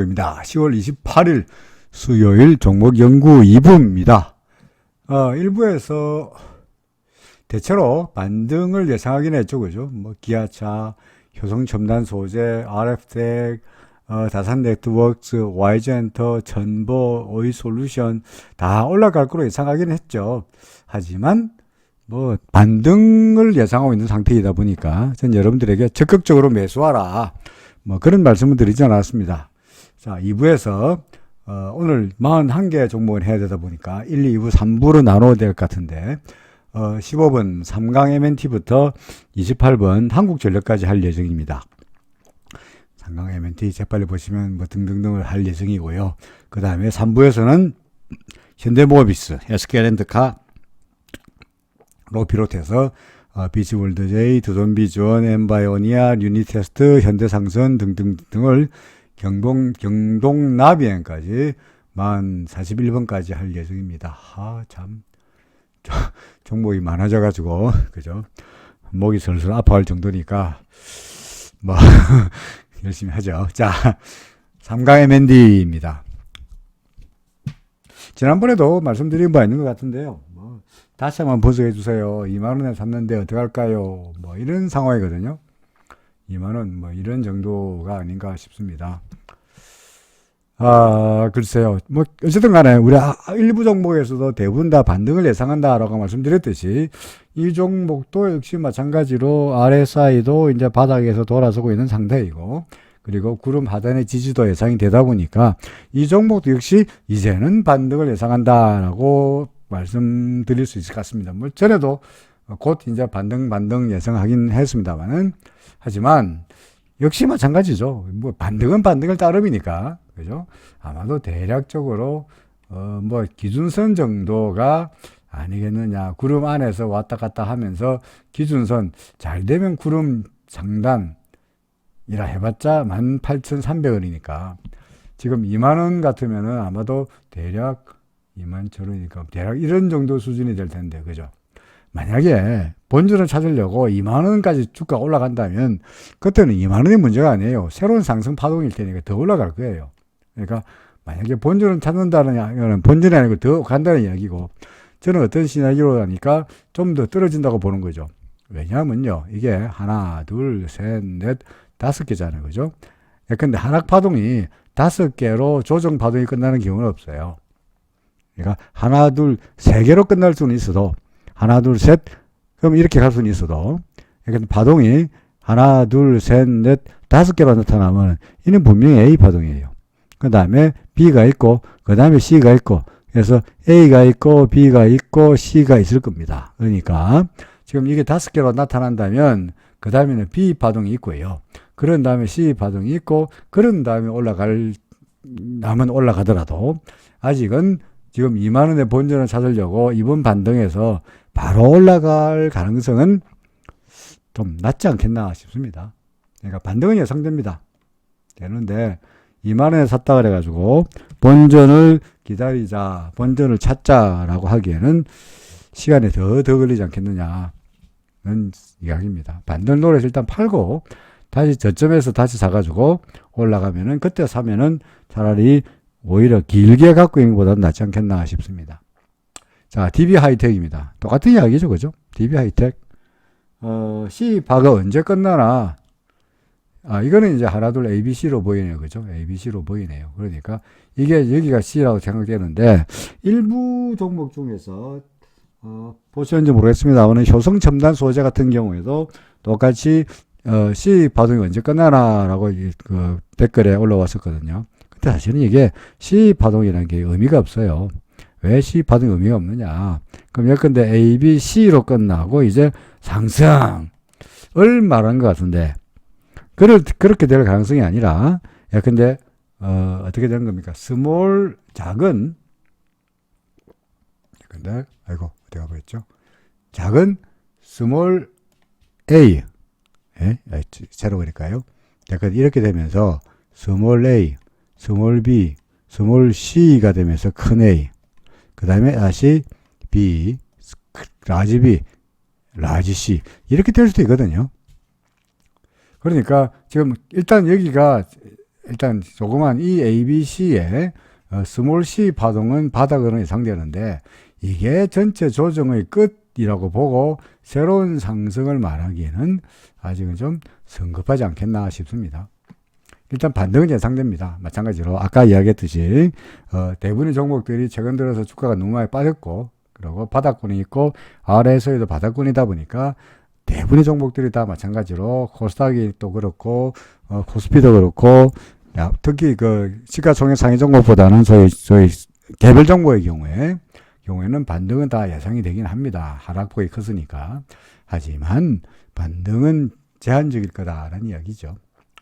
입니다. 10월 28일 수요일 종목 연구 2부입니다. 1부에서 대체로 반등을 예상하긴 했죠. 그죠? 뭐, 기아차, 효성첨단 소재, RF텍, 다산 네트워크스, YG엔터, 전보, 오이솔루션 다 올라갈 거로 예상하긴 했죠. 하지만 뭐 반등을 예상하고 있는 상태이다 보니까 전 여러분들에게 적극적으로 매수하라, 뭐 그런 말씀을 드리지 않았습니다. 자, 2부에서 오늘 41개 종목을 해야 되다 보니까 1, 2부, 3부로 나눠야 될 것 같은데 15번 삼강 MNT부터 28번 한국전력까지 할 예정입니다. 삼강 MNT 재빨리 보시면 뭐 등등등을 할 예정이고요. 그 다음에 3부에서는 현대모비스, SK렌트카 로 비롯해서 비치월드제이, 두손비전, 엠바이오니아, 유니테스트, 현대상선 등등등을 경동나비엔까지 41번까지 할 예정입니다. 참 종목이 많아져가지고 그죠? 목이 슬슬 아파할 정도니까 뭐 열심히 하죠. 자, 3강 M&D입니다. 지난번에도 말씀드린 바 있는 것 같은데요. 다시 한번 분석해 주세요. 2만원에 샀는데 어떡할까요? 뭐 이런 상황이거든요. 2만원 뭐 이런 정도가 아닌가 싶습니다. 글쎄요. 뭐 어쨌든 간에 우리 일부 종목에서도 대부분 다 반등을 예상한다라고 말씀드렸듯이 이 종목도 역시 마찬가지로 RSI도 이제 바닥에서 돌아서고 있는 상태이고, 그리고 구름 하단의 지지도 예상이 되다 보니까 이 종목도 역시 이제는 반등을 예상한다라고 말씀드릴 수 있을 것 같습니다. 뭐 전에도 곧 이제 반등 예상하긴 했습니다만은, 하지만 역시 마찬가지죠. 뭐 반등은 반등을 따름이니까, 그죠? 아마도 대략적으로 뭐 기준선 정도가 아니겠느냐. 구름 안에서 왔다 갔다 하면서 기준선 잘 되면 구름 상단이라 해봤자 18,300원이니까 지금 2만원 같으면은 아마도 대략 21,000원이니까 대략 이런 정도 수준이 될 텐데, 그죠? 만약에 본전을 찾으려고 2만원까지 주가 올라간다면 그때는 2만원이 문제가 아니에요. 새로운 상승 파동일 테니까 더 올라갈 거예요. 그러니까 만약에 본전을 찾는다는 이야기는 본전이 아니고 더 간다는 이야기고, 저는 어떤 시나리오로 하니까 좀 더 떨어진다고 보는 거죠. 왜냐하면요, 이게 하나, 둘, 셋, 넷, 5개잖아요. 그죠? 근데 하락 파동이 5개로 조정 파동이 끝나는 경우는 없어요. 그러니까 하나, 둘, 3개로 끝날 수는 있어도, 하나, 둘, 셋, 그럼 이렇게 갈 수는 있어도, 그러니까 파동이 하나, 둘, 셋, 넷, 5개로 나타나면 이는 분명히 A 파동이에요. 그 다음에 B가 있고, 그 다음에 C가 있고, 그래서 A가 있고, B가 있고, C가 있을 겁니다. 그러니까 지금 이게 5개로 나타난다면 그 다음에는 B 파동이 있고요. 그런 다음에 C 파동이 있고, 그런 다음에 남은 올라가더라도 아직은 지금 2만원의 본전을 찾으려고 이번 반등에서 바로 올라갈 가능성은 좀 낮지 않겠나 싶습니다. 그러니까 반등은 예상됩니다. 되는데 2만원에 샀다 그래가지고 본전을 기다리자, 본전을 찾자라고 하기에는 시간이 더 걸리지 않겠느냐는 이야기입니다. 반등 노래에서 일단 팔고 다시 저점에서 다시 사가지고 올라가면은, 그때 사면은 차라리 오히려 길게 갖고 있는 것보다는 낫지 않겠나 싶습니다. 자, DB 하이텍입니다. 똑같은 이야기죠. 그죠? DB 하이텍. C바가 언제 끝나나. 이거는 이제 하나둘 ABC로 보이네요. 그죠? ABC로 보이네요. 그러니까 이게 여기가 C라고 생각되는데, 일부 종목 중에서 보시는지 모르겠습니다만 효성 첨단 소재 같은 경우에도 똑같이 C 파동이 언제 끝나나라고 그 댓글에 올라왔었거든요. 근데 사실은 이게 C 파동이라는 게 의미가 없어요. 왜 C 파동이 의미가 없느냐? 그럼 예컨대 A, B, C로 끝나고 이제 상승을 말한 것 같은데, 그렇게 될 가능성이 아니라, 예컨대 어떻게 되는 겁니까? 작은, 예컨대 어디가 보였죠? 작은 스몰 A, 제로 그릴까요? 약간 이렇게 되면서 스몰 A, 스몰 B, 스몰 C가 되면서 큰 A, 그 다음에 다시 B, 라지 B, 라지 C 이렇게 될 수도 있거든요. 그러니까 지금 일단 여기가 일단 조그만 이 ABC의 스몰 C 파동은 바닥으로 예상되는데 이게 전체 조정의 끝이라고 보고 새로운 상승을 말하기에는 아직은 좀 성급하지 않겠나 싶습니다. 일단 반등은 예상됩니다. 마찬가지로 아까 이야기했듯이 대부분의 종목들이 최근 들어서 주가가 너무 많이 빠졌고 그리고 바닥권이 있고 아래에서도 바닥권이다 보니까 대부분의 종목들이 다 마찬가지로 코스닥이 또 그렇고 코스피도 그렇고 특히 그 시가총액 상위 종목보다는 저희 개별 종목의 경우에는 반등은 다 예상이 되긴 합니다. 하락폭이 컸으니까. 하지만 반등은 제한적일 거다라는 이야기죠.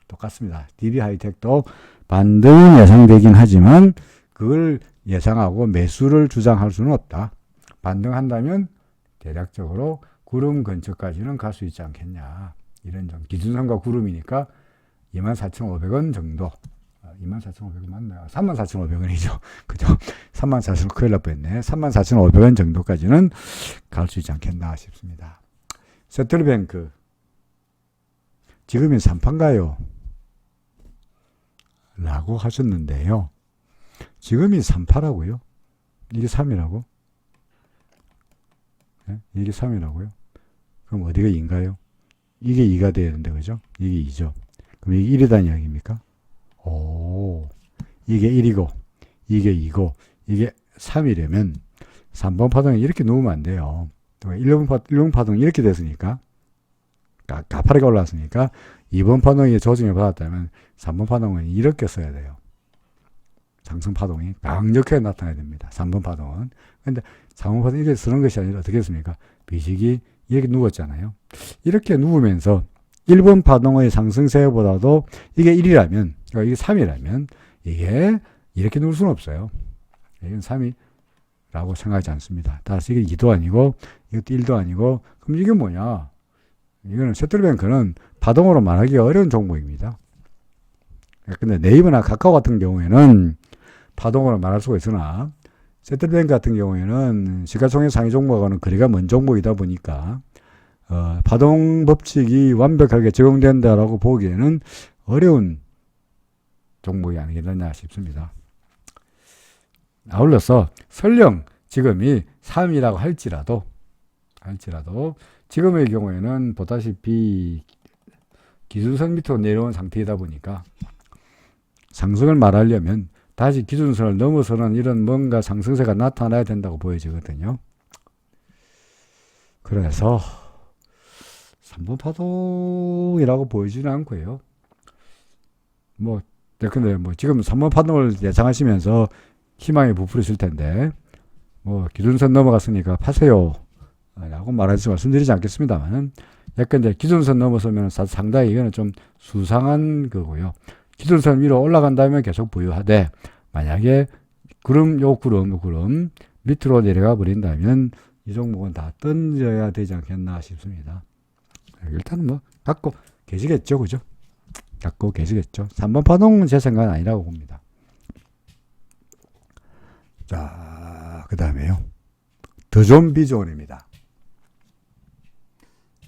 똑같습니다. DB하이텍도 반등은 예상되긴 하지만 그걸 예상하고 매수를 주장할 수는 없다. 반등한다면 대략적으로 구름 근처까지는 갈 수 있지 않겠냐. 이런 점. 기준선과 구름이니까 24,500원 정도. 24,500원 맞나요? 34,500원이죠. 그죠? 34,000원 큰일 날 뻔했네. 34,500원 정도까지는 갈 수 있지 않겠나 싶습니다. 세틀뱅크. 지금이 3파인가요? 라고 하셨는데요. 지금이 3파라고요? 이게 3이라고? 네? 이게 3이라고요? 그럼 어디가 2인가요? 이게 2가 되는데, 그죠? 이게 2죠. 그럼 이게 1이다는 이야기입니까? 오, 이게 1이고, 이게 2고, 이게 3이려면 3번 파동에 이렇게 놓으면 안 돼요. 1번 파동이 이렇게 됐으니까, 가파르게 올라왔으니까 2번 파동이 조정을 받았다면 3번 파동은 이렇게 써야 돼요. 상승 파동이 강력하게 나타나야 됩니다. 3번 파동은. 근데 3번 파동이 이렇게 쓰는 것이 아니라 어떻게 했습니까? 비식이 이렇게 누웠잖아요. 이렇게 누우면서 1번 파동의 상승세보다도 이게 1이라면, 그러니까 이게 3이라면 이게 이렇게 누울 수는 없어요. 이건 3이라고 생각하지 않습니다. 따라서 이게 2도 아니고 이것도 1도 아니고 그럼 이게 뭐냐? 이거는 세틀뱅크는 파동으로 말하기 어려운 종목입니다. 근데 네이버나 카카오 같은 경우에는 파동으로 말할 수가 있으나 세틀뱅크 같은 경우에는 시가총액 상위 종목과는 거리가 먼 종목이다 보니까 파동 법칙이 완벽하게 적용된다라고 보기에는 어려운 종목이 아니겠느냐 싶습니다. 아울러서 설령 지금이 3이라고 할지라도 지금의 경우에는 보다시피 기준선 밑으로 내려온 상태이다 보니까 상승을 말하려면 다시 기준선을 넘어서는 이런 뭔가 상승세가 나타나야 된다고 보여지거든요. 그래서 3번 파동이라고 보이지는 않고요. 근데 지금 3번 파동을 예상하시면서 희망이 부풀으실 텐데, 기준선 넘어갔으니까 파세요. 라고 말해서 말씀드리지 않겠습니다만, 약간 이제 기준선 넘어서면 상당히 이거는 좀 수상한 거고요. 기준선 위로 올라간다면 계속 보유하되, 만약에 구름 밑으로 내려가 버린다면 이 종목은 다 던져야 되지 않겠나 싶습니다. 일단은 갖고 계시겠죠, 그죠? 갖고 계시겠죠. 3번 파동은 제 생각은 아니라고 봅니다. 자, 그 다음에요. 더존 비존입니다.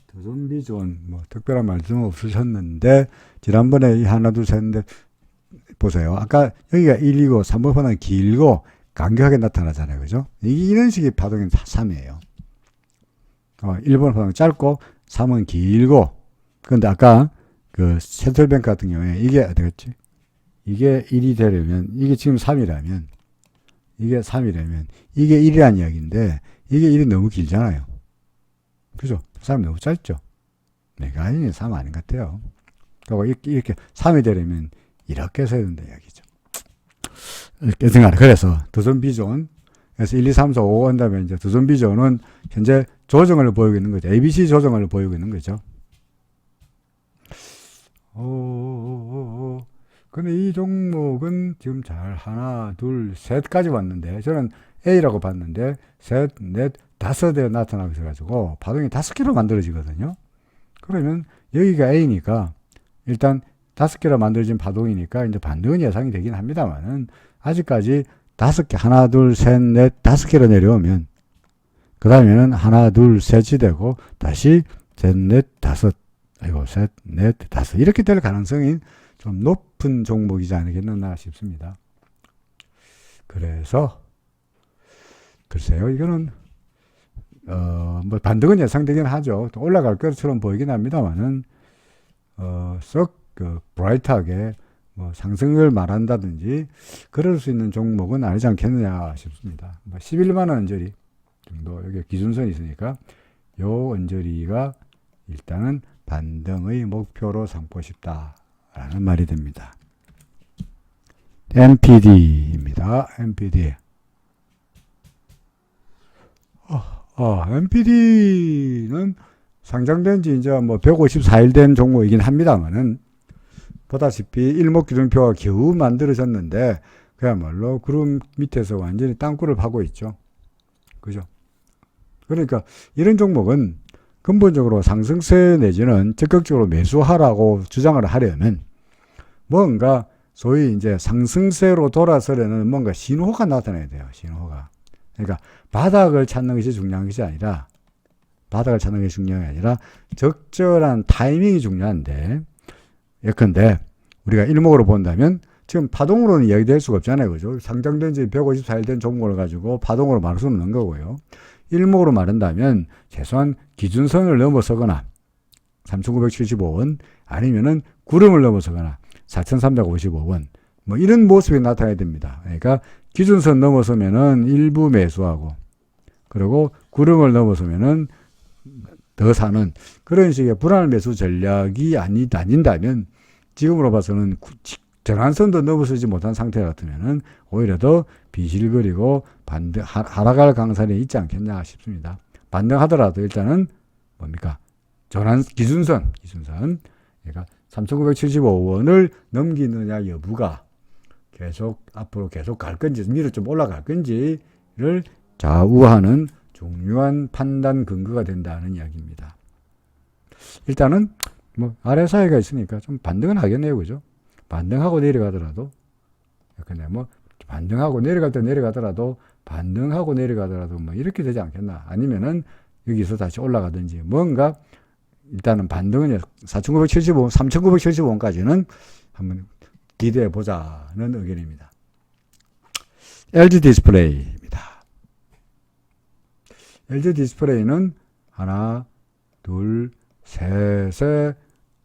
더존 비존, 특별한 말씀 없으셨는데, 지난번에 하나, 둘, 셋, 넷, 보세요. 아까 여기가 1이고, 3번 파동은 길고, 간격하게 나타나잖아요. 그죠? 이런 식의 파동이 3이에요. 1번 파동은 짧고, 3은 길고, 근데 아까 그 세틀뱅크 같은 경우에 이게 어떻겠지? 이게 1이 되려면, 이게 지금 3이라면, 이게 3이라면, 이게 1이라는 이야기인데, 이게 1이 너무 길잖아요. 그죠? 3이 너무 짧죠? 내가 아니면 3 아닌 것 같아요. 그리고 이렇게 3이 되려면, 이렇게 써야 된다 이야기죠. 이렇게 생각해. 그래서 더존 비존, 그래서 1, 2, 3, 4, 5 한다면 이제 더존 비존은 현재 조정을 보이고 있는 거죠. ABC 조정을 보이고 있는 거죠. 근데 이 종목은 지금 잘 하나, 둘, 셋까지 왔는데, 저는 A라고 봤는데, 셋, 넷, 5대 나타나고 있어가지고, 파동이 5개로 만들어지거든요. 그러면 여기가 A니까, 일단 5개로 만들어진 파동이니까, 이제 반등은 예상이 되긴 합니다만은, 아직까지 5개, 하나, 둘, 셋, 넷, 5개로 내려오면, 그 다음에는 하나, 둘, 셋이 되고, 다시 셋, 넷, 5, 셋, 넷, 5. 이렇게 될 가능성이 좀 높은 종목이지 않겠나 싶습니다. 그래서 글쎄요, 이거는 뭐 반등은 예상되긴 하죠. 또 올라갈 것처럼 보이긴 합니다만은 썩 브라이트하게 뭐 상승을 말한다든지 그럴 수 있는 종목은 아니지 않겠느냐 싶습니다. 뭐 11만 원 언저리 정도 여기 기준선이 있으니까 요 언저리가 일단은 반등의 목표로 삼고 싶다라는 말이 됩니다. MPD입니다. MPD. MPD는 상장된 지 이제 뭐 154일 된 종목이긴 합니다만은 보다시피 일목기준표가 겨우 만들어졌는데 그야말로 구름 밑에서 완전히 땅굴을 파고 있죠. 그죠? 그러니까 이런 종목은 근본적으로 상승세 내지는 적극적으로 매수하라고 주장을 하려면 뭔가 소위 이제 상승세로 돌아서려는 뭔가 신호가 나타나야 돼요. 신호가. 그러니까 바닥을 찾는 것이 중요한 것이 아니라 적절한 타이밍이 중요한데 예컨대 우리가 일목으로 본다면 지금 파동으로는 이야기될 수가 없잖아요. 그죠? 상장된 지 154일 된 종목을 가지고 파동으로 말할 수는 없는 거고요. 일목으로 말한다면 최소한 기준선을 넘어서거나 3,975원 아니면은 구름을 넘어서거나 4,355원 뭐 이런 모습이 나타나야 됩니다. 그러니까 기준선 넘어서면은 일부 매수하고 그리고 구름을 넘어서면은 더 사는 그런 식의 불안 매수 전략이 아닌다면 지금으로 봐서는 전환선도 넘어서지 못한 상태 같으면은 오히려 더 비실거리고 하락할 강산이 있지 않겠냐 싶습니다. 반등하더라도 일단은 뭡니까? 기준선. 그러니까 3,975원을 넘기느냐 여부가 앞으로 계속 갈 건지, 위로 좀 올라갈 건지를 좌우하는 중요한 판단 근거가 된다는 이야기입니다. 일단은 뭐 RSI가 있으니까 좀 반등은 하겠네요. 그죠? 반등하고 내려가더라도 근데 뭐 반등하고 내려가더라도 뭐 이렇게 되지 않겠나. 아니면은 여기서 다시 올라가든지 뭔가 일단은 반등은 3,975원까지는 한번 기대해 보자는 의견입니다. LG 디스플레이입니다. LG 디스플레이는 하나, 둘, 셋의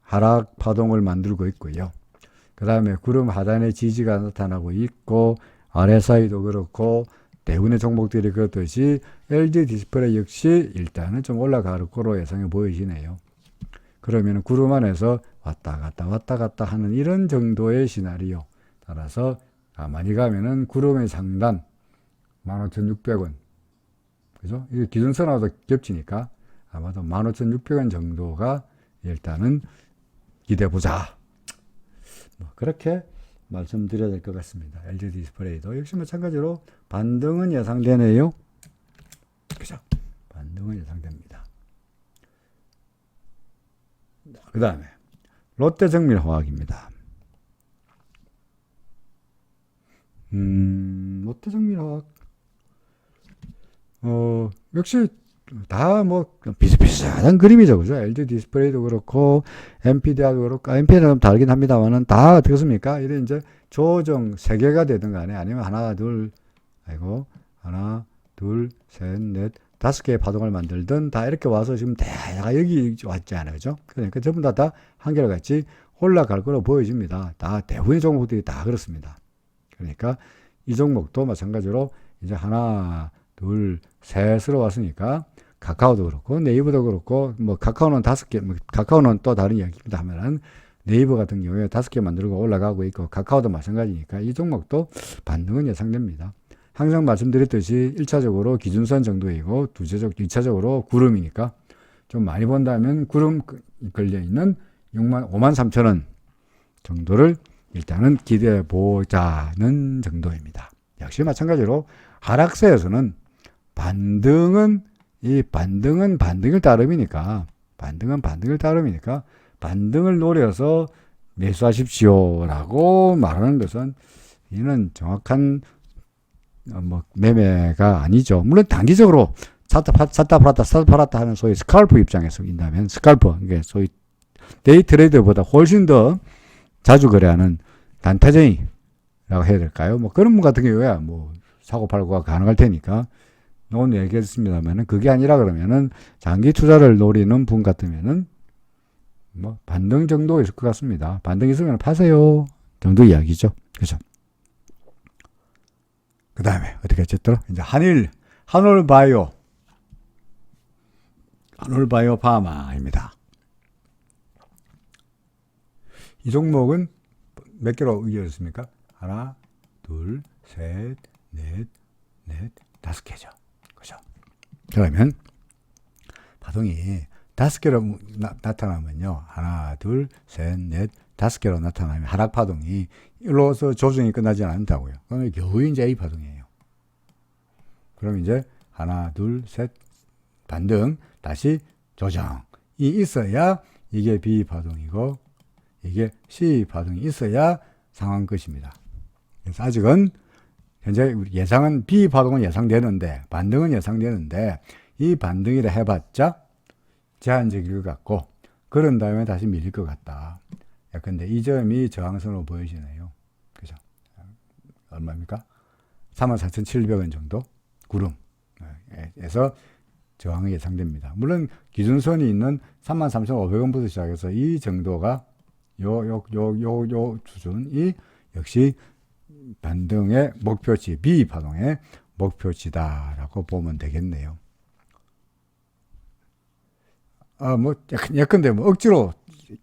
하락 파동을 만들고 있고요. 그 다음에 구름 하단의 지지가 나타나고 있고 RSI도 그렇고 대부분의 종목들이 그렇듯이 LG 디스플레이 역시 일단은 좀 올라갈 거로 예상해 보이시네요. 그러면 구름 안에서 왔다 갔다 하는 이런 정도의 시나리오 따라서 가만히 가면은 구름의 상단 15,600원 그죠? 이게 기준선하고도 겹치니까 아마도 15,600원 정도가 일단은 기대해보자. 뭐 그렇게 말씀드려야 될 것 같습니다. LG 디스플레이도 역시 마찬가지로 반등은 예상되네요. 그죠? 반등은 예상됩니다. 그 다음에 롯데정밀화학입니다. 롯데정밀화학 역시 다 뭐 비슷비슷한 그림이죠. 그죠? LG 디스플레이도 그렇고 MPD도 그렇고 MPD는 좀 다르긴 합니다만은 다 어떻겠습니까? 이런 이제 조정 3개가 되든 간에 아니면 하나 둘 셋 넷 5개의 파동을 만들든 다 이렇게 와서 지금 대가 여기 왔잖아요. 그죠? 그러니까 전부 다 한결같이 올라갈 거로 보여집니다. 다 대부분의 종목들이 다 그렇습니다. 그러니까 이 종목도 마찬가지로 이제 하나 둘 셋으로 왔으니까 카카오도 그렇고 네이버도 그렇고 뭐 카카오는 5개 카카오는 또 다른 이야기입니다 하면은 네이버 같은 경우에 5개 만들고 올라가고 있고 카카오도 마찬가지니까 이 종목도 반등은 예상됩니다. 항상 말씀드렸듯이 1차적으로 기준선 정도이고 2차적으로 구름이니까 좀 많이 본다면 구름 걸려있는 53,000원 정도를 일단은 기대해 보자는 정도입니다. 역시 마찬가지로 하락세에서는 반등은 반등을 따름이니까 반등을 노려서 매수하십시오라고 말하는 것은 이는 정확한 뭐 매매가 아니죠. 물론 단기적으로 샀다 팔았다 하는 소위 스칼프 입장에서 인다면 스칼프 이게 소위 데이 트레이더보다 훨씬 더 자주 거래하는 단타쟁이라고 해야 될까요? 뭐 그런 분 같은 경우야 뭐 사고 팔고가 가능할 테니까 오늘 얘기했습니다만은 그게 아니라 그러면은 장기 투자를 노리는 분 같으면은 뭐 반등 정도 있을 것 같습니다. 반등 있으면 파세요 정도 이야기죠. 그죠? 그 다음에 어떻게 했더라? 이제 한올바이오 파마입니다. 이 종목은 몇 개로 이어졌습니까? 하나, 둘, 셋, 넷, 다섯 개죠. 그죠? 그러면 파동이 다섯 개로 나타나면요. 하나, 둘, 셋, 넷, 다섯 개로 나타나면 하락 파동이 일로서 조정이 끝나지 않는다고요. 그러면 겨우 이제 A 파동이에요. 그럼 이제 하나, 둘, 셋 반등 다시 조정이 있어야 이게 B 파동이고 이게 C 파동이 있어야 상황 끝입니다. 그래서 아직은 현재 예상은 B 파동은 예상되는데 반등은 예상되는데 이 반등이라 해봤자 제한적일 것 같고 그런 다음에 다시 밀릴 것 같다. 근데 이 점이 저항선으로 보여지네요. 그죠? 얼마입니까? 34,700원 정도 구름에서 저항이 예상됩니다. 물론 기준선이 있는 33,500원부터 시작해서 이 정도가 요 수준이 역시 반등의 목표치, B 파동의 목표치다라고 보면 되겠네요. 뭐 예컨대 뭐 억지로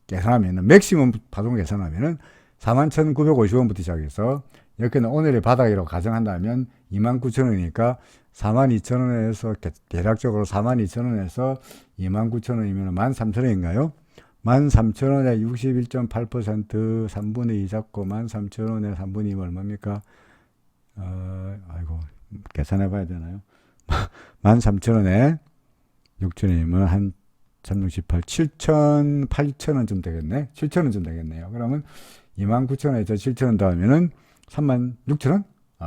계산하면은 맥시멈 파동 계산하면은 41,950원부터 시작해서 예컨대 오늘의 바닥이라고 가정한다면 29,000원이니까 42,000원에서 대략적으로 42,000원에서 29,000원이면 13,000원인가요? 13,000원에 61.8% 3분의 2 잡고 13,000원에 3분의 2면 얼마입니까? 아이고 계산해 봐야 되나요? 13,000원에 6,000원이면 한 368, 7,000, 8,000원 좀 되겠네? 7,000원 좀 되겠네요. 그러면 29,000원에서 7,000원 더하면은 36,000원?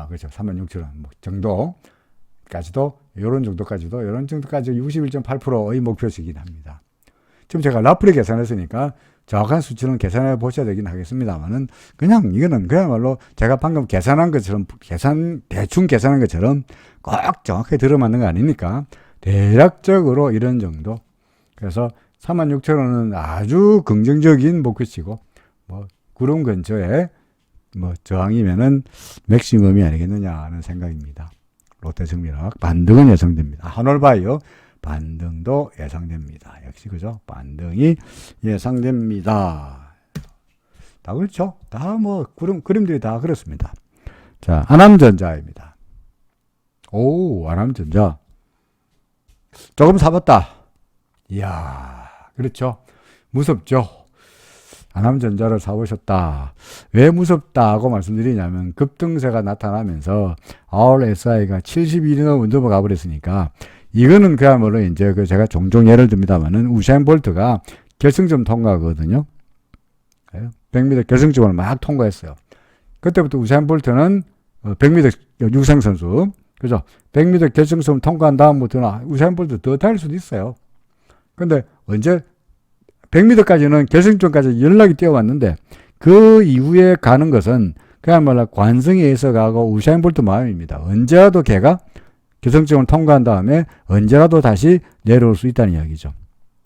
그렇죠. 36,000원 뭐 정도까지도, 요런 정도까지도 61.8%의 목표치이긴 합니다. 지금 제가 라프리 계산했으니까 정확한 수치는 계산해 보셔야 되긴 하겠습니다만은 그냥 이거는 그야말로 제가 방금 계산한 것처럼 대충 계산한 것처럼 꼭 정확하게 들어맞는 거 아니니까 대략적으로 이런 정도. 그래서 46,000원은 아주 긍정적인 목표치고 뭐 구름 근처에 뭐 저항이면은 맥시멈이 아니겠느냐 하는 생각입니다. 롯데정밀학 반등은 예상됩니다. 한올바이오 반등도 예상됩니다. 역시 그죠? 반등이 예상됩니다. 다 그렇죠? 다 뭐 그림들이 다 그렇습니다. 자, 안암전자입니다. 오, 안암전자 조금 사봤다. 이야, 그렇죠? 무섭죠? 안암전자를 사보셨다. 왜 무섭다고 말씀드리냐면 급등세가 나타나면서 RSI가 71을 넘어가 버렸으니까 이거는 그야말로 이제 제가 종종 예를 듭니다만은 우사인 볼트가 결승점 통과거든요. 100m 결승점을 막 통과했어요. 그때부터 우사인 볼트는 100m 육상 선수, 그죠? 100m 결승점 통과한 다음부터는 우사인 볼트 더 달릴 수도 있어요. 근데 언제 100m까지는 결승점까지 연락이 뛰어왔는데 그 이후에 가는 것은 그야말로 관성에 의해서 가고 우사인 볼트 마음입니다. 언제라도 걔가 결승점을 통과한 다음에 언제라도 다시 내려올 수 있다는 이야기죠.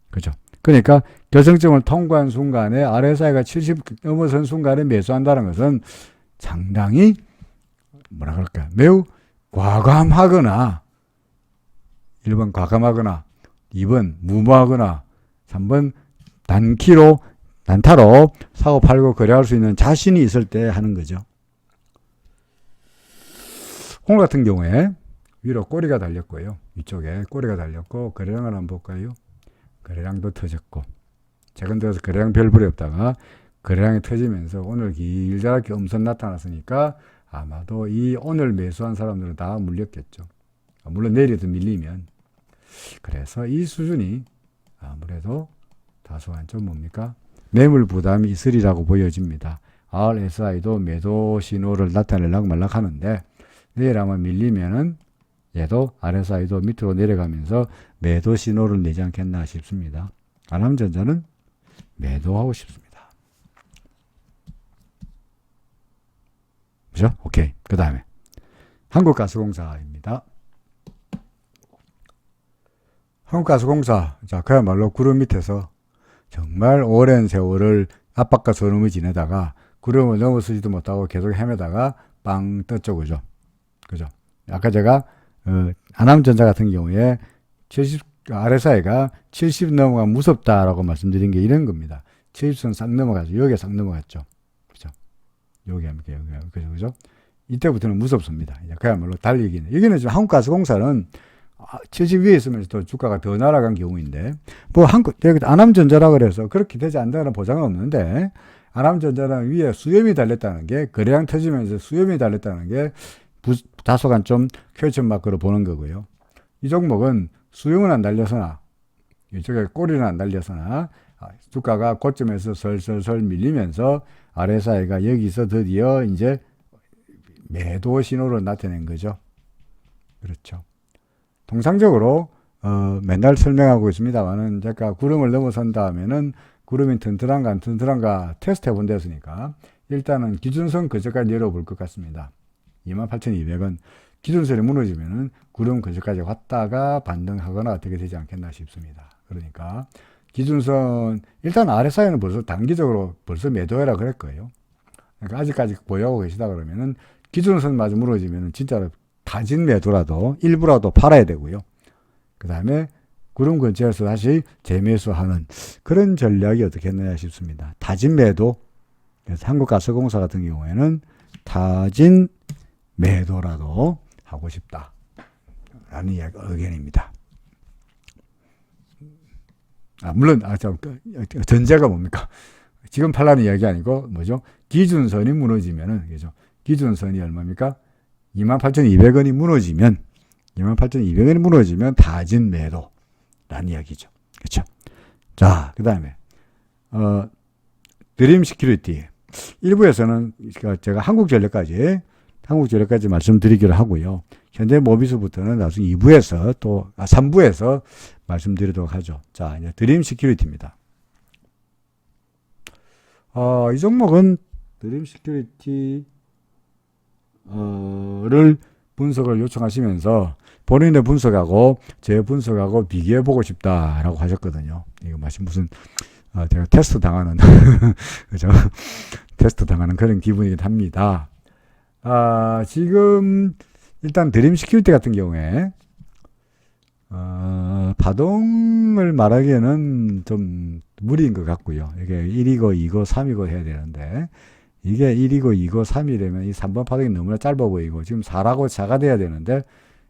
그죠? 그러니까 결승점을 통과한 순간에 RSI가 70 넘어선 순간에 매수한다는 것은 상당히 뭐라 그럴까 매우 과감하거나 1번 과감하거나 2번 무모하거나 3번 단타로 사고 팔고 거래할 수 있는 자신이 있을 때 하는 거죠. 오늘 같은 경우에 위로 꼬리가 달렸고요. 위쪽에 꼬리가 달렸고 거래량을 한번 볼까요? 거래량도 터졌고 최근 들어서 거래량 별 볼이 없다가 거래량이 터지면서 오늘 길다랗게 음선 나타났으니까 아마도 이 오늘 매수한 사람들은 다 물렸겠죠. 물론 내일에도 밀리면. 그래서 이 수준이 아무래도 다소한 좀 뭡니까? 매물 부담이 있으리라고 보여집니다. RSI도 매도 신호를 나타내려고 말락하는데 내일 아마 밀리면은 얘도 RSI도 밑으로 내려가면서 매도 신호를 내지 않겠나 싶습니다. 안암전자는 매도하고 싶습니다. 그죠? 오케이. 그 다음에 한국가스공사입니다. 한국가스공사, 자, 그야말로 구름 밑에서 정말 오랜 세월을 압박과 소름을 지내다가 구름을 넘어서지도 못하고 계속 헤매다가 빵 떴죠. 그죠? 그죠? 아까 제가, 아남전자 같은 경우에 RSI가 70 넘어가 무섭다라고 말씀드린 게 이런 겁니다. 70선 싹 넘어가죠. 여기에 싹 넘어갔죠. 그죠? 여기, 그죠? 이때부터는 무섭습니다. 그야말로 달리기는. 여기는 지금 한국가스공사는 70 위에 있으면서도 주가가 더 날아간 경우인데, 뭐, 여기 아남전자라 그래서 그렇게 되지 않는다는 보장은 없는데, 아남전자는 위에 수염이 달렸다는 게, 거래량 터지면서 수염이 달렸다는 게, 다소간 좀 퀘스천 마크로 보는 거고요. 이 종목은 수염은 안 달려서나, 이쪽에 꼬리는 안 달려서나, 주가가 고점에서 설설설 밀리면서, RSI가 여기서 드디어 이제 매도 신호를 나타낸 거죠. 그렇죠. 통상적으로 맨날 설명하고 있습니다만은 제가 구름을 넘어선다 하면은 구름이 튼튼한가 안 튼튼한가 테스트 해본 데였으니까 일단은 기준선 그저까지 열어볼 것 같습니다. 28,200원 기준선이 무너지면은 구름 그저까지 왔다가 반등하거나 어떻게 되지 않겠나 싶습니다. 그러니까 기준선 일단 RSI는 벌써 단기적으로 벌써 매도해라 그럴 거예요. 그러니까 아직까지 보유하고 계시다 그러면은 기준선마저 무너지면은 진짜로 다진 매도라도 일부라도 팔아야 되고요. 그 다음에 구름 근처에서 다시 재매수하는 그런 전략이 어떻겠느냐 싶습니다. 다진 매도. 그래서 한국가스공사 같은 경우에는 다진 매도라도 하고 싶다 라는 의견입니다. 물론 전제가 뭡니까? 지금 팔라는 이야기 아니고 뭐죠? 기준선이 무너지면은 그죠? 기준선이 얼마입니까? 28,200원이 무너지면 28,200원이 무너지면 다진 매도라는 이야기죠. 그렇죠? 자, 그 다음에 드림 시큐리티 1부에서는 제가 한국전력까지 말씀드리기로 하고요. 현대 모비스부터는 나중에 2부에서 또 3부에서 말씀드리도록 하죠. 자, 이제 드림 시큐리티입니다. 이 종목은 드림 시큐리티 를 분석을 요청하시면서 본인의 분석하고 제 분석하고 비교해 보고 싶다라고 하셨거든요. 이거 마치 무슨 제가 테스트 당하는 그죠? 테스트 당하는 그런 기분이긴 합니다. 지금 일단 드림 시큐리티 같은 경우에 파동을 말하기에는 좀 무리인 것 같고요. 이게 1이고 2고 3이고 해야 되는데 이게 1이고 2고 3이라면 이 3번 파동이 너무나 짧아 보이고 지금 4라고 4가 돼야 되는데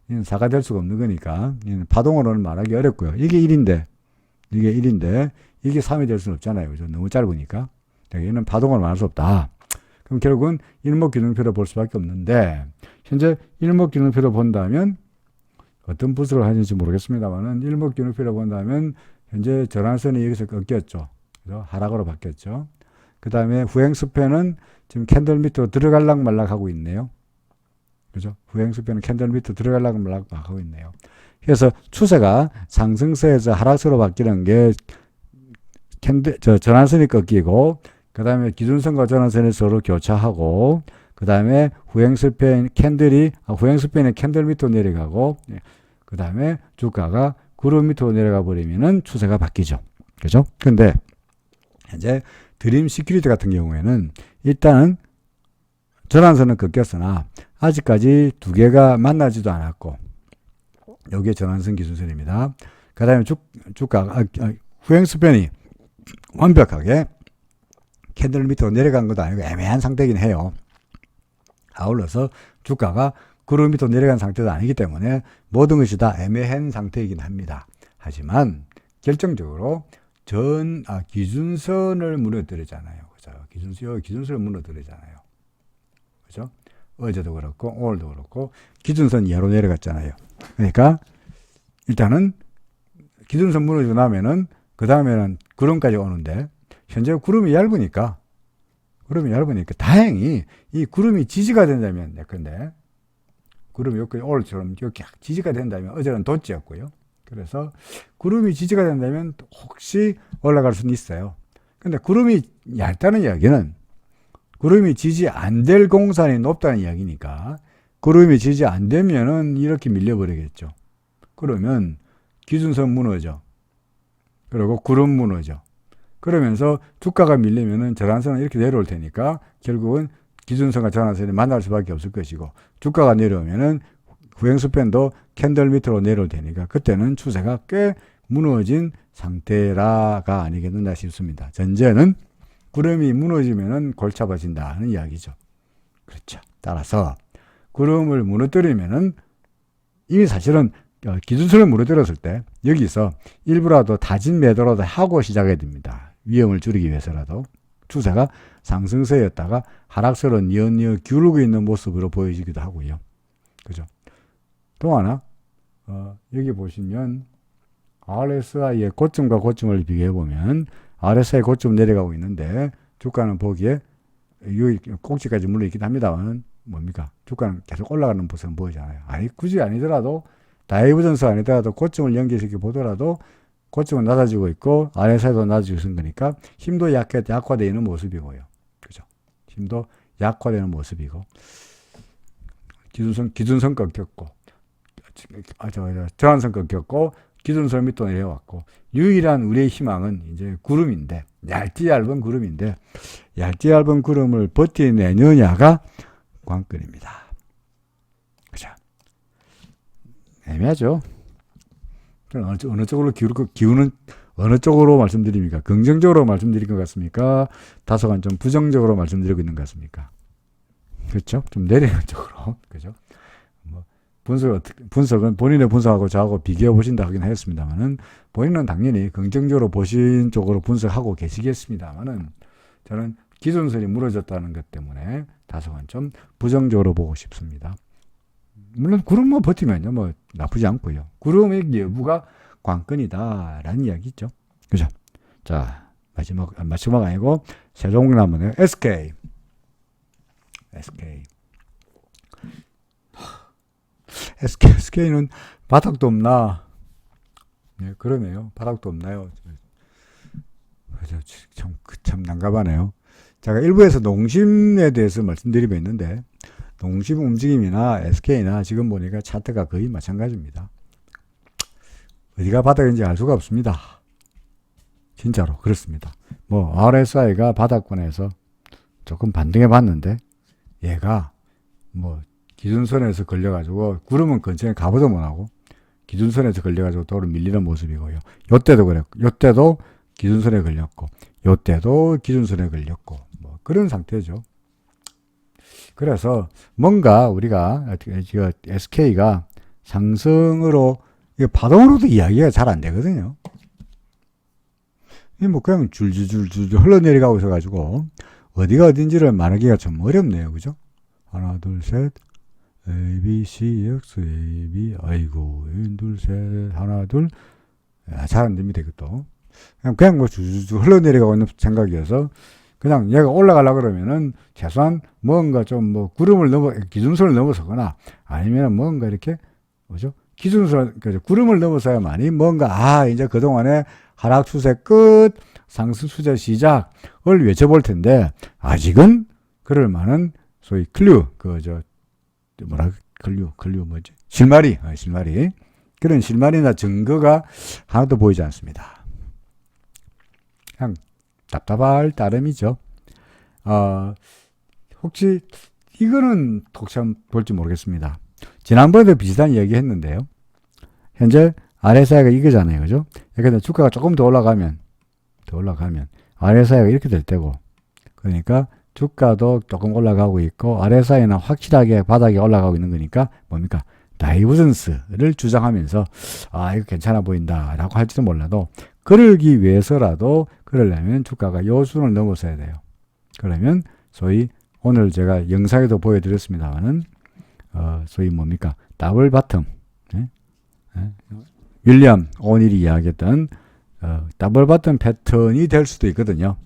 4가 될 수가 없는 거니까 파동으로는 말하기 어렵고요. 이게 1인데 이게 3이 될 수는 없잖아요. 그죠? 너무 짧으니까. 얘는 파동으로 말할 수 없다. 그럼 결국은 일목균형표로 볼 수밖에 없는데 현재 일목균형표로 본다면 어떤 부수를 하는지 모르겠습니다만은 일목균형표로 본다면 현재 전환선이 여기서 꺾였죠. 그래서 하락으로 바뀌었죠. 그 다음에 후행스패는 지금 캔들 밑으로 들어갈락 말락 하고 있네요. 그죠? 후행스패는 캔들 밑으로 들어갈락 말락 하고 있네요. 그래서 추세가 상승세에서 하락세로 바뀌는 게 전환선이 꺾이고, 그 다음에 기준선과 전환선이 서로 교차하고, 그 다음에 후행스패는 캔들 밑으로 내려가고, 그 다음에 주가가 구름 밑으로 내려가 버리면은 추세가 바뀌죠. 그죠? 근데 현재 드림 시큐리티 같은 경우에는 일단은 전환선은 꺾였으나 아직까지 두 개가 만나지도 않았고 여기에 전환선 기준선입니다. 그 다음에 주가 후행스팬이 완벽하게 캔들 밑으로 내려간 것도 아니고 애매한 상태이긴 해요. 아울러서 주가가 구름 밑으로 내려간 상태도 아니기 때문에 모든 것이 다 애매한 상태이긴 합니다. 하지만 결정적으로 기준선을 무너뜨리잖아요. 그죠? 기준선을 무너뜨리잖아요. 그죠? 어제도 그렇고, 오늘도 그렇고, 기준선 이하로 내려갔잖아요. 그러니까, 일단은, 기준선 무너지고 나면은, 그 다음에는 구름까지 오는데, 현재 구름이 얇으니까, 다행히, 이 구름이 지지가 된다면, 근데, 구름이 여기 오늘처럼 이렇게 지지가 된다면, 어제는 돛지였고요. 그래서 구름이 지지가 된다면 혹시 올라갈 수는 있어요. 근데 구름이 얇다는 이야기는 구름이 지지 안 될 공산이 높다는 이야기니까 구름이 지지 안 되면은 이렇게 밀려버리겠죠. 그러면 기준선 무너져. 그리고 구름 무너져. 그러면서 주가가 밀리면은 전환선은 이렇게 내려올 테니까 결국은 기준선과 전환선이 만날 수밖에 없을 것이고, 주가가 내려오면은 후행스팬도 캔들 밑으로 내려올 테니까 그때는 추세가 꽤 무너진 상태라가 아니겠느냐 싶습니다. 전제는 구름이 무너지면은 골치 아파진다는 이야기죠. 그렇죠. 따라서 구름을 무너뜨리면은 이미 사실은 기준선을 무너뜨렸을 때 여기서 일부라도 다진 매도라도 하고 시작해야 됩니다. 위험을 줄이기 위해서라도. 추세가 상승세였다가 하락세로 니엇니엇 기울고 있는 모습으로 보여지기도 하고요. 그죠? 또 하나, 여기 보시면 RSI의 고점과 고점을 비교해보면 RSI 고점 내려가고 있는데 주가는 보기에 여기 꼭지까지 물려 있긴 합니다만 뭡니까? 주가는 계속 올라가는 모습은 보이잖아요. 아니, 굳이 아니더라도 다이버전스 아니더라도 고점을 연결시켜 보더라도 고점은 낮아지고 있고 RSI도 낮아지고 있는 거니까 힘도 약화되어 있는 모습이고요. 그죠? 힘도 약화되는 모습이고 기준선 꺾였고 전환선 꺾였고 기준선 밑으로 내려왔고 유일한 우리의 희망은 이제 구름인데 얇디 얇은 구름인데 얇디 얇은 구름을 버텨내느냐가 관건입니다. 그죠? 애매하죠. 어느 쪽으로 기우는 어느 쪽으로 말씀드립니까? 긍정적으로 말씀드릴 것 같습니까? 다소간 좀 부정적으로 말씀드리고 있는 것 같습니까? 그렇죠? 좀 내리는 쪽으로. 그죠? 뭐 분석은 본인의 분석하고 저하고 비교해 보신다 하긴 하였습니다만은 본인은 당연히 긍정적으로 보신 쪽으로 분석하고 계시겠습니다만은 저는 기준선이 무너졌다는 것 때문에 다소간 좀 부정적으로 보고 싶습니다. 물론 구름만 버티면요 뭐 나쁘지 않고요. 구름의 여부가 관건이다라는 이야기죠. 그죠? 자, 마지막 아니고 세종나무는 SK는 바닥도 없나? 네, 그러네요. 바닥도 없나요? 참 난감하네요. 제가 일부에서 농심에 대해서 말씀드리고 있는데 농심 움직임이나 SK나 지금 보니까 차트가 거의 마찬가지입니다. 어디가 바닥인지 알 수가 없습니다. 진짜로 그렇습니다. 뭐 RSI가 바닥권에서 조금 반등해 봤는데 얘가 뭐 기준선에서 걸려가지고 구름은 근처에 가보도 못하고 기준선에서 걸려가지고 도로 밀리는 모습이고요. 요때도 그랬고 요때도 기준선에 걸렸고 요때도 기준선에 걸렸고 뭐 그런 상태죠. 그래서 뭔가 우리가 SK가 상승으로 파동으로도 이야기가 잘 안 되거든요. 뭐 그냥 줄줄줄줄 흘러내려가고 있어가지고 어디가 어딘지를 말하기가 좀 어렵네요. 그죠? 하나 둘 셋 A, B, C, X, A, B 아이고 둘 셋 하나 둘 잘 안 됩니다. 이것도 그냥 뭐 줄줄줄 흘러내려가고 있는 생각이어서 그냥 얘가 올라가려고 그러면은 최소한 뭔가 좀 뭐 기준선을 넘어서거나 아니면 뭔가 이렇게 뭐죠? 기준선, 구름을 넘어서야만이 뭔가 이제 그동안에 하락 추세 끝, 상승 추세 시작을 외쳐볼 텐데 아직은 그럴 만한 소위 실마리 그런 실마리나 증거가 하나도 보이지 않습니다. 그냥 답답할 따름이죠. 혹시 이거는 독참 볼지 모르겠습니다. 지난번에도 비슷한 이야기 했는데요. 현재 RSI가 이거잖아요. 그죠? 그러니까 주가가 조금 더 올라가면 RSI가 이렇게 될 테고 그러니까 주가도 조금 올라가고 있고 RSI는 확실하게 바닥에 올라가고 있는 거니까 뭡니까? 다이버전스를 주장하면서 이거 괜찮아 보인다 라고 할지도 몰라도 그러기 위해서라도 그러려면 주가가 요 수준을 넘어서야 돼요. 그러면 소위 오늘 제가 영상에도 보여드렸습니다만은 소위 뭡니까? 더블 바텀. 윌리엄 오닐이 이야기했던 더블 바텀 패턴이 될 수도 있거든요.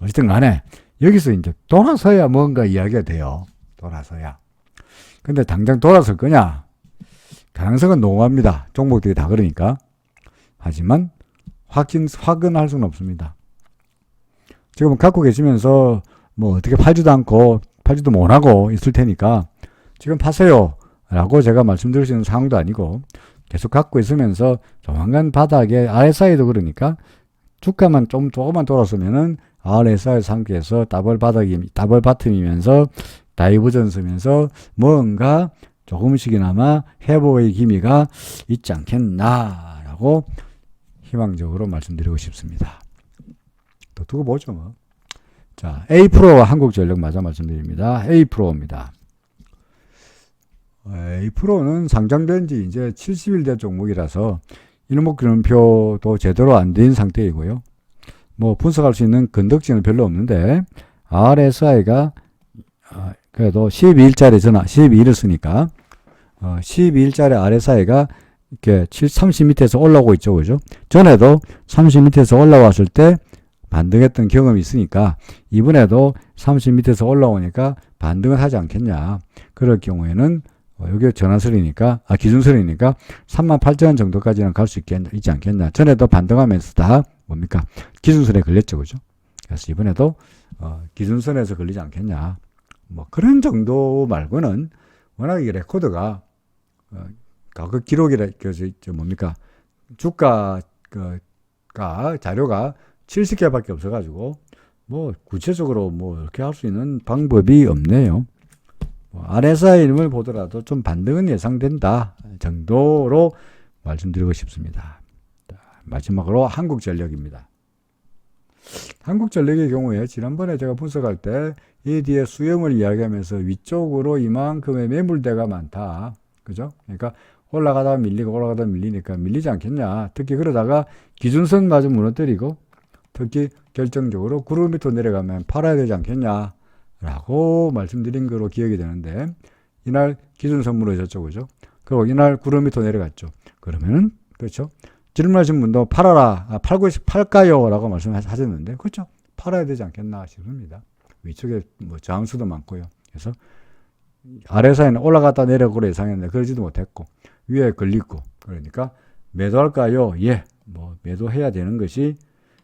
어쨌든 간에 여기서 이제 돌아서야 뭔가 이야기가 돼요. 돌아서야. 근데 당장 돌아설 거냐? 가능성은 농후합니다. 종목들이 다 그러니까. 하지만 확언할 수는 없습니다. 지금 갖고 계시면서 뭐 어떻게 팔지도 않고 팔지도 못하고 있을 테니까 지금 파세요 라고 제가 말씀드릴 수 있는 상황도 아니고 계속 갖고 있으면서 조만간 바닥에 RSI도 그러니까 주가만 조금만 돌았으면은 RSI 상태에서 더블 바텀이면서 다이버전스면서 뭔가 조금씩이나마 회복의 기미가 있지 않겠나라고 희망적으로 말씀드리고 싶습니다. 또 두고 보죠 뭐. 자, A프로와 한국전력 마저 말씀드립니다. A프로입니다. A프로는 상장된 지 이제 70일 된 종목이라서 일목균표도 제대로 안 된 상태이고요. 뭐 분석할 수 있는 건덕지는 별로 없는데 RSI가 그래도 12일짜리 12일을 쓰니까 12일짜리 RSI가 이렇게 30 밑에서 올라오고 있죠. 그죠? 전에도 30 밑에서 올라왔을 때 반등했던 경험이 있으니까 이번에도 30 밑에서 올라오니까 반등을 하지 않겠냐. 그럴 경우에는 여기 전환선이니까 기준선이니까 38,000원 정도까지는 갈 수 있지 않겠냐. 전에도 반등하면서 다 뭡니까? 기준선에 걸렸죠. 그죠? 그래서 이번에도 기준선에서 걸리지 않겠냐. 뭐 그런 정도 말고는 워낙 이 레코드가 가격 기록이라 뭡니까? 주가 자료가 70개밖에 없어가지고 뭐 구체적으로 뭐 이렇게 할 수 있는 방법이 없네요. RSI를 보더라도 좀 반등은 예상된다 정도로 말씀드리고 싶습니다. 마지막으로 한국전력입니다. 한국전력의 경우에 지난번에 제가 분석할 때 이 뒤에 수렴을 이야기하면서 위쪽으로 이만큼의 매물대가 많다. 그죠? 그러니까 올라가다 밀리니까 밀리지 않겠냐. 특히 그러다가 기준선마저 무너뜨리고 특히 결정적으로 구름 밑으로 내려가면 팔아야 되지 않겠냐 라고 말씀드린 거로 기억이 되는데 이날 기준선 무너졌죠. 그죠? 그리고 이날 구름 밑으로 내려갔죠. 그러면은 그렇죠? 질문하신 분도 팔까요? 라고 말씀하셨는데 그렇죠? 팔아야 되지 않겠나 싶습니다. 위쪽에 뭐 저항수도 많고요. 그래서 RSI는 올라갔다 내려오고 예상했는데 그러지도 못했고 위에 걸리고 그러니까 매도할까요? 예, 뭐 매도해야 되는 것이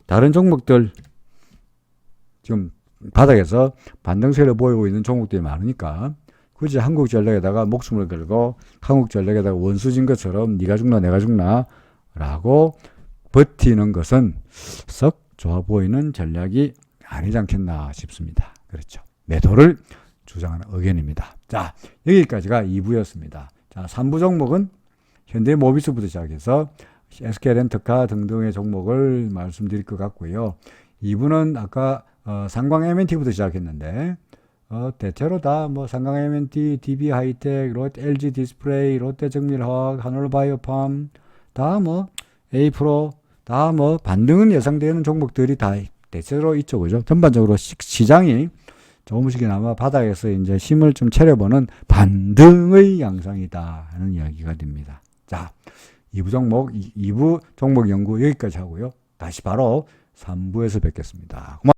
다른 종목들 지금 바닥에서 반등세를 보이고 있는 종목들이 많으니까 굳이 한국전력에다가 목숨을 걸고 한국전력에다가 원수진 것처럼 네가 죽나 내가 죽나 라고 버티는 것은 썩 좋아 보이는 전략이 아니지 않겠나 싶습니다. 그렇죠. 매도를 주장하는 의견입니다. 자, 여기까지가 2부였습니다. 자, 3부 종목은 현대모비스부터 시작해서 SK렌터카 등등의 종목을 말씀드릴 것 같고요. 2부는 아까 상광 M&T부터 시작했는데 대체로 다 뭐 상광 M&T, DB하이텍, LG 디스플레이, 롯데정밀화학, 한올바이오팜 다 뭐 A프로 다 뭐 반등은 예상되는 종목들이 다 대체로 있죠. 그죠? 전반적으로 시장이 조금씩이나마 바닥에서 이제 힘을 좀 차려보는 반등의 양상이다 하는 이야기가 됩니다. 자, 2부 종목 연구 여기까지 하고요. 다시 바로 3부에서 뵙겠습니다. 고맙습니다.